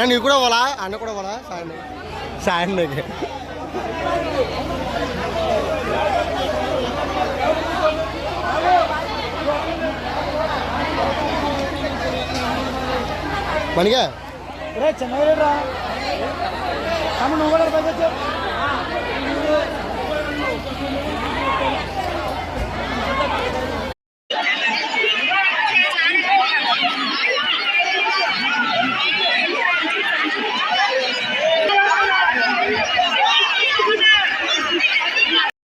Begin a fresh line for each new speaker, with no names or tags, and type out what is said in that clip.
నీకు కూడా పోలా అన్న కూడా పోలా సాయంత్రం మనగా
చెన్నై నువ్వు కూడా